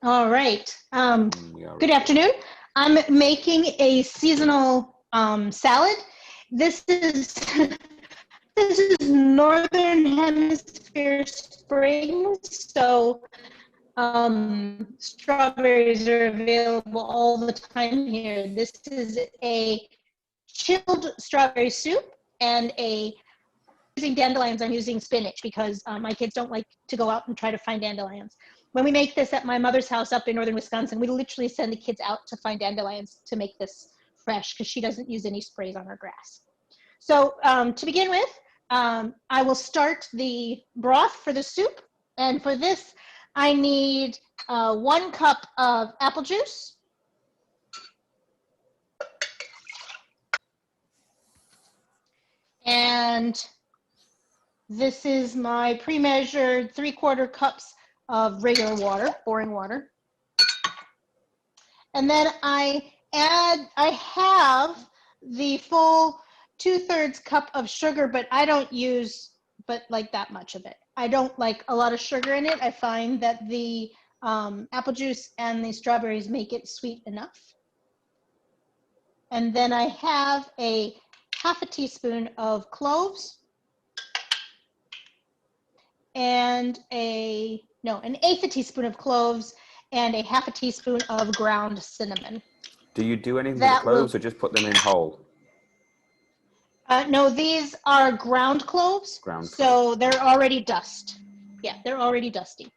All right. Good Ready. afternoon. I'm making a seasonal salad. This is this is Northern Hemisphere spring, so strawberries are available all the time here. This is a chilled strawberry soup and using dandelions, I'm using spinach because my kids don't like to go out and try to find dandelions. When we make this at my mother's house up in northern Wisconsin, we literally send the kids out to find dandelions to make this fresh because she doesn't use any sprays on her grass. So to begin with, I will start the broth for the soup. And for this, I need 1 cup of apple juice. And this is my pre-measured 3/4 cups of regular water, boring water. And then I have the full 2/3 cup of sugar, but I don't use like that much of it. I don't like a lot of sugar in it. I find that the apple juice and the strawberries make it sweet enough. And then I have a 1/2 teaspoon of cloves and an 1/8 teaspoon of cloves and a 1/2 teaspoon of ground cinnamon. Do you do anything to the cloves or just put them in whole? No, these are ground cloves. So they're already dust. Yeah, they're already dusty.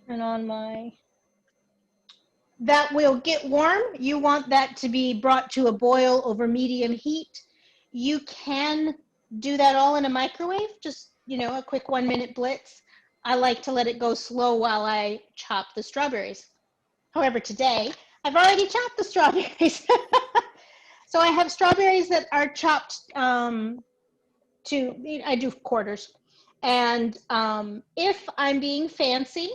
Turn on that will get warm. You want that to be brought to a boil over medium heat. You can do that all in a microwave, just, a quick 1-minute blitz. I like to let it go slow while I chop the strawberries. However, today, I've already chopped the strawberries. So I have strawberries that are chopped I do quarters. And if I'm being fancy,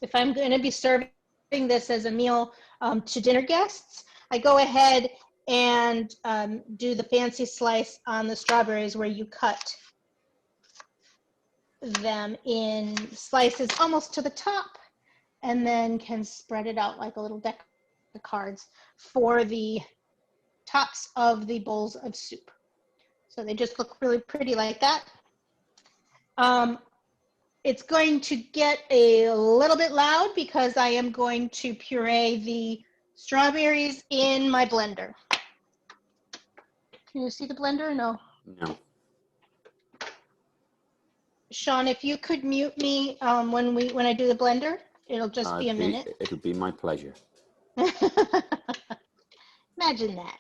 if I'm going to be serving this as a meal to dinner guests, I go ahead and do the fancy slice on the strawberries where you cut them in slices almost to the top and then can spread it out like a little deck of cards for the tops of the bowls of soup. So they just look really pretty like that. It's going to get a little bit loud because I am going to puree the strawberries in my blender. Can you see the blender or no? No. Sean, if you could mute me when I do the blender, it'll just be a minute. It'll be my pleasure. Imagine that.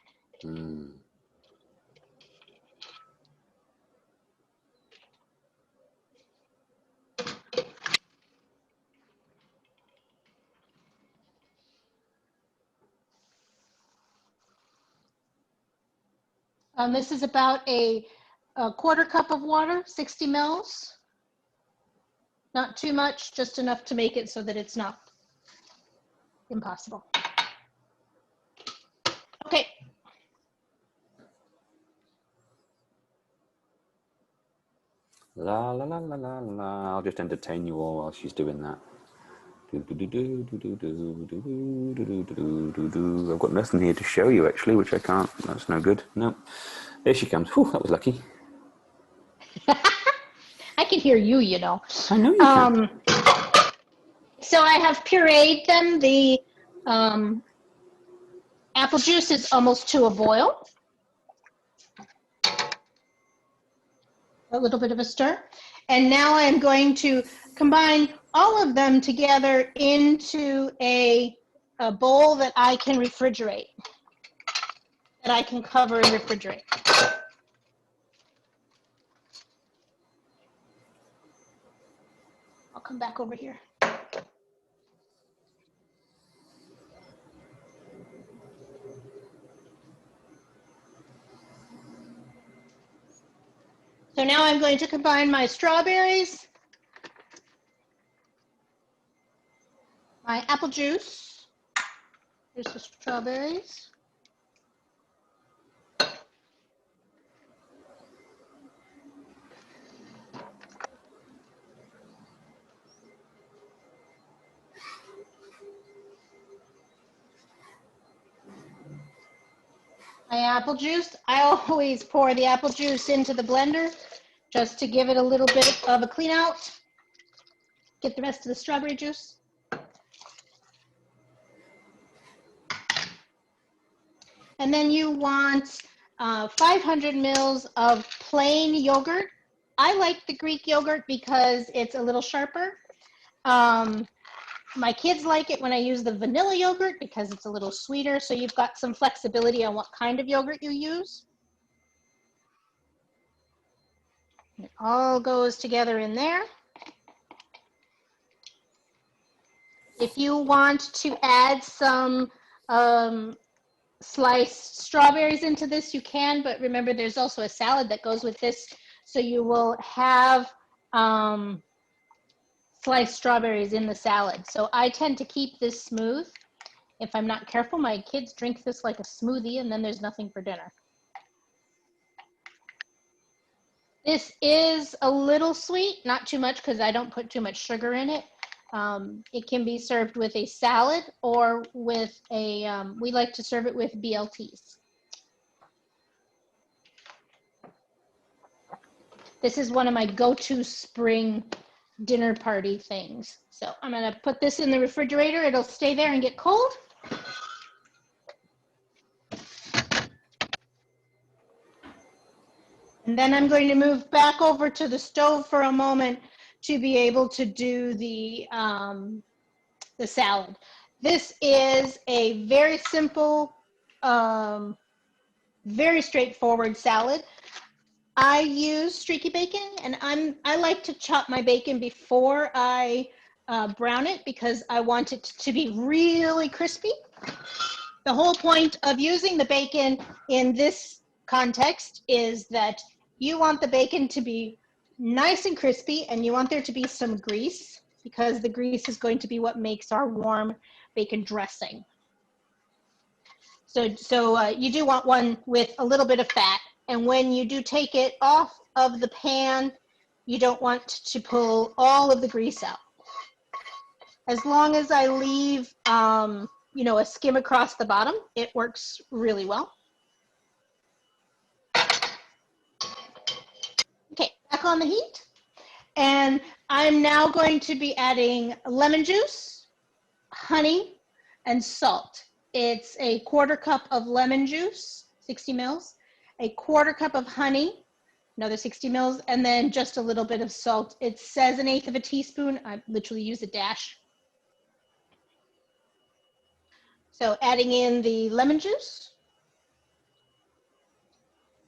This is about a 1/4 cup of water, 60 mils. Not too much, just enough to make it so that it's not impossible. Okay. La la la la la la. I'll just entertain you all while she's doing that. I've got nothing here to show you actually, which I can't. That's no good. No. There she comes. Whew, that was lucky. I can hear you, you know. I know you can. So I have pureed them. The apple juice is almost to a boil. A little bit of a stir. And now I'm going to combine all of them together into a bowl that I can refrigerate, that I can cover and refrigerate. I'll come back over here. So now I'm going to combine my strawberries, my apple juice, here's the strawberries, my apple juice. I always pour the apple juice into the blender just to give it a little bit of a clean out. Get the rest of the strawberry juice. And then you want 500 mils of plain yogurt. I like the Greek yogurt because it's a little sharper. My kids like it when I use the vanilla yogurt because it's a little sweeter, so you've got some flexibility on what kind of yogurt you use. It all goes together in there. If you want to add some sliced strawberries into this, you can, but remember there's also a salad that goes with this, so you will have sliced strawberries in the salad. So I tend to keep this smooth. If I'm not careful, my kids drink this like a smoothie and then there's nothing for dinner. This is a little sweet, not too much because I don't put too much sugar in it. It can be served with a salad or with a, we like to serve it with BLTs. This is one of my go-to spring dinner party things. So I'm gonna put this in the refrigerator. It'll stay there and get cold. And then I'm going to move back over to the stove for a moment to be able to do the salad. This is a very simple, very straightforward salad. I use streaky bacon, and I like to chop my bacon before I brown it because I want it to be really crispy. The whole point of using the bacon in this context is that you want the bacon to be nice and crispy, and you want there to be some grease because the grease is going to be what makes our warm bacon dressing. So you do want one with a little bit of fat, and when you do take it off of the pan, you don't want to pull all of the grease out. As long as I leave, you know, a skim across the bottom, it works really well. Okay, back on the heat. And I'm now going to be adding lemon juice, honey, and salt. It's a 1/4 cup of lemon juice, 60 mils, a 1/4 cup of honey, another 60 mils, and then just a little bit of salt. It says 1/8 of a teaspoon. I literally use a dash. So adding in the lemon juice,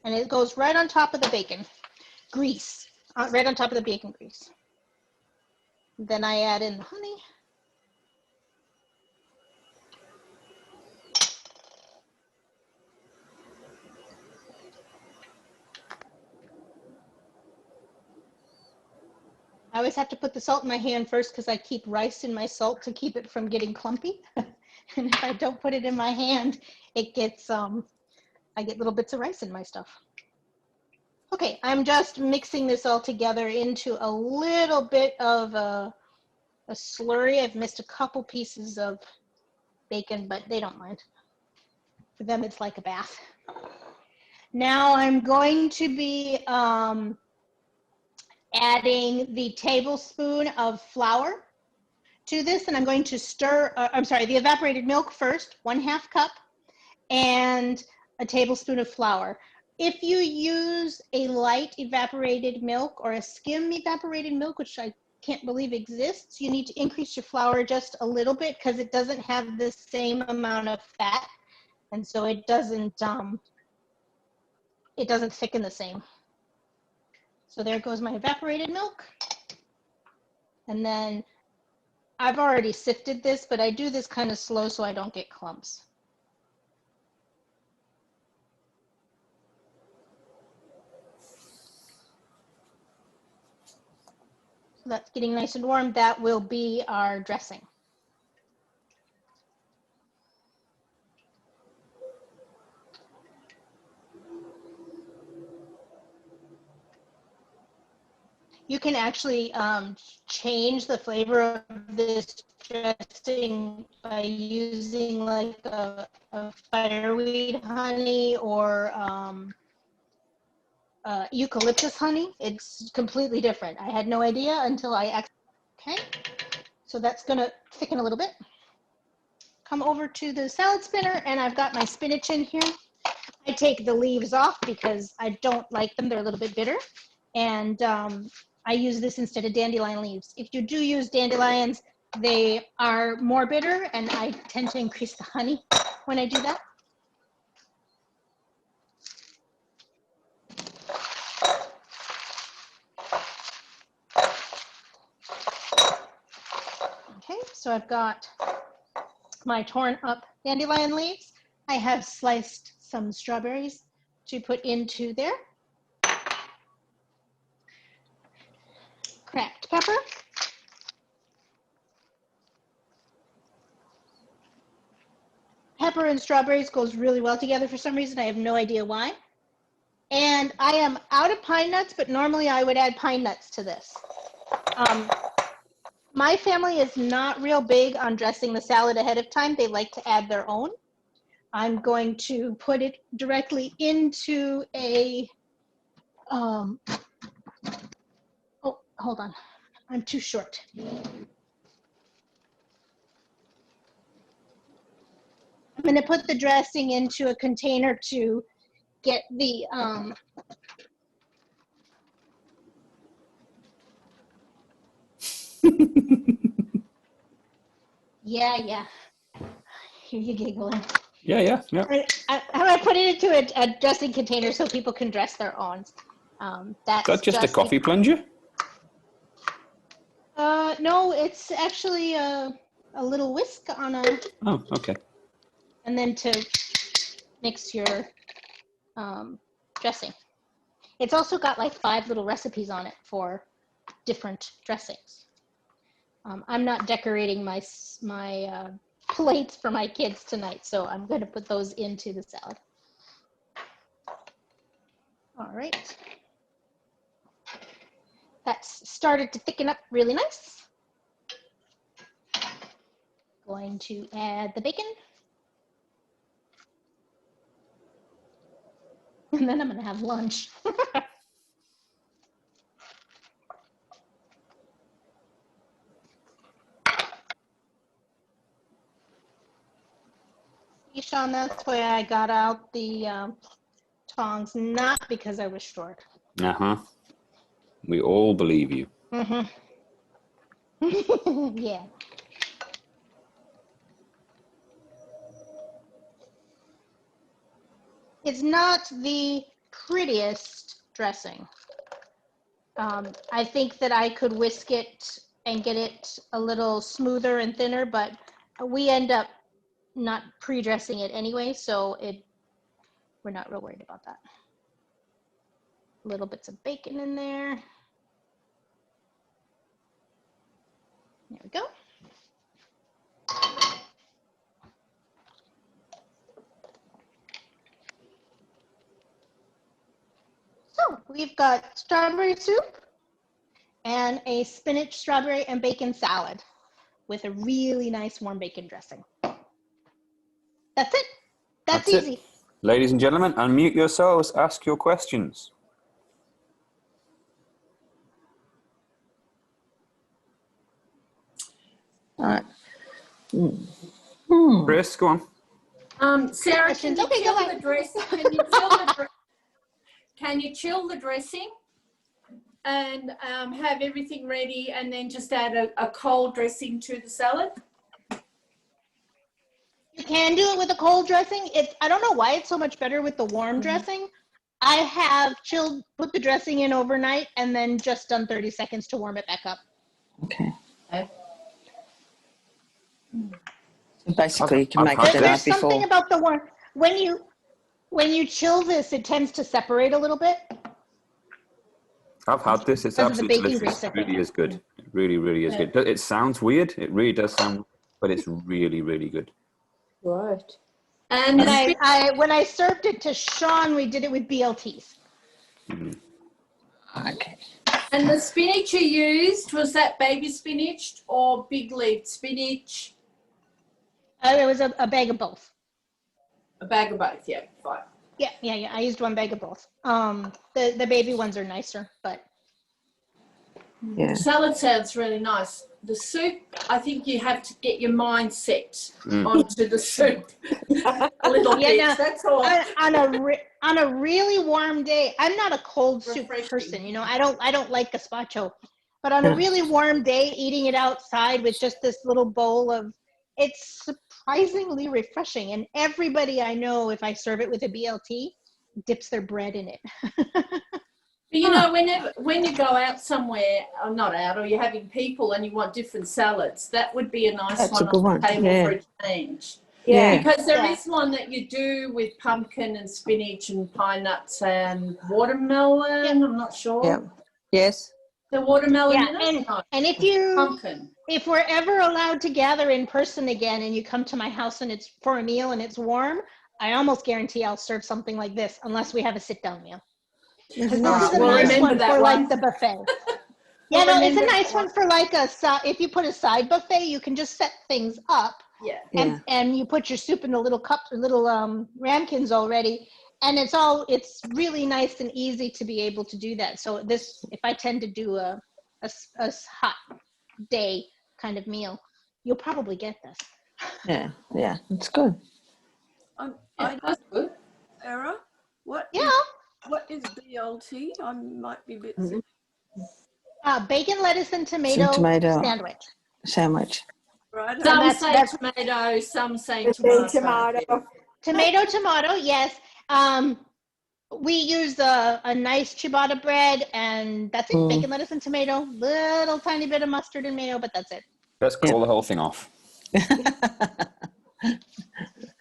and it goes right on top of the bacon grease, right on top of the bacon grease. Then I add in the honey. I always have to put the salt in my hand first because I keep rice in my salt to keep it from getting clumpy. And if I don't put it in my hand, it gets, I get little bits of rice in my stuff. Okay, I'm just mixing this all together into a little bit of a slurry. I've missed a couple pieces of bacon, but they don't mind. For them, it's like a bath. Now I'm going to be adding the tablespoon of flour to this, and I'm going to stir, I'm sorry, the evaporated milk first, 1/2 cup, and a tablespoon of flour. If you use a light evaporated milk or a skim evaporated milk, which I can't believe exists, you need to increase your flour just a little bit because it doesn't have the same amount of fat, and so it doesn't thicken the same. So there goes my evaporated milk. And then I've already sifted this, but I do this kind of slow so I don't get clumps. So that's getting nice and warm. That will be our dressing. You can actually change the flavor of this dressing by using like a fireweed honey or eucalyptus honey. It's completely different. I had no idea until I actually, okay. So that's gonna thicken a little bit. Come over to the salad spinner and I've got my spinach in here. I take the leaves off because I don't like them. They're a little bit bitter. And I use this instead of dandelion leaves. If you do use dandelions, they are more bitter and I tend to increase the honey when I do that. Okay, so I've got my torn up dandelion leaves. I have sliced some strawberries to put into there. Cracked pepper. Pepper and strawberries goes really well together for some reason. I have no idea why. And I am out of pine nuts, but normally I would add pine nuts to this. My family is not real big on dressing the salad ahead of time. They like to add their own. I'm going to put it directly into a, oh, hold on. I'm too short. I'm going to put the dressing into a container to get the, yeah. Hear you giggling. Yeah. I'm going to put it into a dressing container so people can dress their own. That's Is that just a coffee plunger? No, it's actually a little whisk on a. Oh, okay. And then to mix your dressing. It's also got like 5 little recipes on it for different dressings. I'm not decorating my plates for my kids tonight, so I'm going to put those into the salad. All right. That's started to thicken up really nice. Going to add the bacon. And then I'm going to have lunch. Sean, that's why I got out the tongs, not because I was short. Uh-huh. We all believe you. Mm-hmm. Yeah. It's not the prettiest dressing. I think that I could whisk it and get it a little smoother and thinner, but we end up not pre-dressing it anyway, so we're not real worried about that. Little bits of bacon in there. There we go. So we've got strawberry soup and a spinach, strawberry, and bacon salad with a really nice warm bacon dressing. That's it. That's easy. It. Ladies and gentlemen, unmute yourselves, ask your questions. Chris, go on. Sarah, can you chill the dressing? Can you chill the dressing and have everything ready and then just add a cold dressing to the salad? You can do it with a cold dressing. I don't know why it's so much better with the warm dressing. I have put the dressing in overnight and then just done 30 seconds to warm it back up. Okay. So basically, you can make it the night There's before. something about the warm. When you chill this, it tends to separate a little bit. I've had this. It's absolutely delicious. It really is good. It really, really is good. It sounds weird. It really does sound, but it's really, really good. Right. And when I served it to Sean, we did it with BLTs. Okay. And the spinach you used, was that baby spinach or big leaf spinach? There was a bag of both. A bag of both, yeah, fine. Yeah. I used one bag of both. The baby ones are nicer, but Yeah. Salad sounds really nice. The soup, I think you have to get your mind set onto the soup a little bit. no, That's all. on a really warm day, I'm not a cold soup Refreshing. person. You know, I don't like gazpacho, but on a really warm day, eating it outside with just this little bowl of, it's surprisingly refreshing. And everybody I know, if I serve it with a BLT, dips their bread in it. But you know, when you go out somewhere, or not out, or you're having people and you want different salads, that would be a nice That's one a good on one. the table Yeah. for a change. Yeah. Because there is one that you do with pumpkin and spinach and pine nuts and watermelon. I'm not sure. Yeah. Yes. The watermelon Yeah, in it? No, and pumpkin. if we're ever allowed to gather in person again and you come to my house and it's for a meal and it's warm, I almost guarantee I'll serve something like this unless we have a sit-down meal. Because this is a We'll nice remember one that for one. like the buffet. We'll Yeah, no, it's a remember nice that one for like if you put a side buffet, you can just set things up Yeah. Yeah. and you put your soup in the little cups or little ramekins already. And it's really nice and easy to be able to do that. So if I tend to do a hot day kind of meal, you'll probably get this. Yeah. Yeah. It's good. Yeah, that's good. Sarah, what is BLT? I might be a bit sick. Bacon, lettuce, and tomato sandwich. Sandwich. Right. Some that's- say that's- tomato, some say tomato. Tomato, yes. We use a nice ciabatta bread, and that's it. Bacon, lettuce, and tomato. Little tiny bit of mustard and mayo, but that's it. Let's call the whole thing off.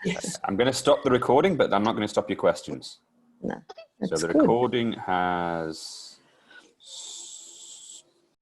Yes. I'm going to stop the recording, but I'm not going to stop your questions. No. So That's the good. recording has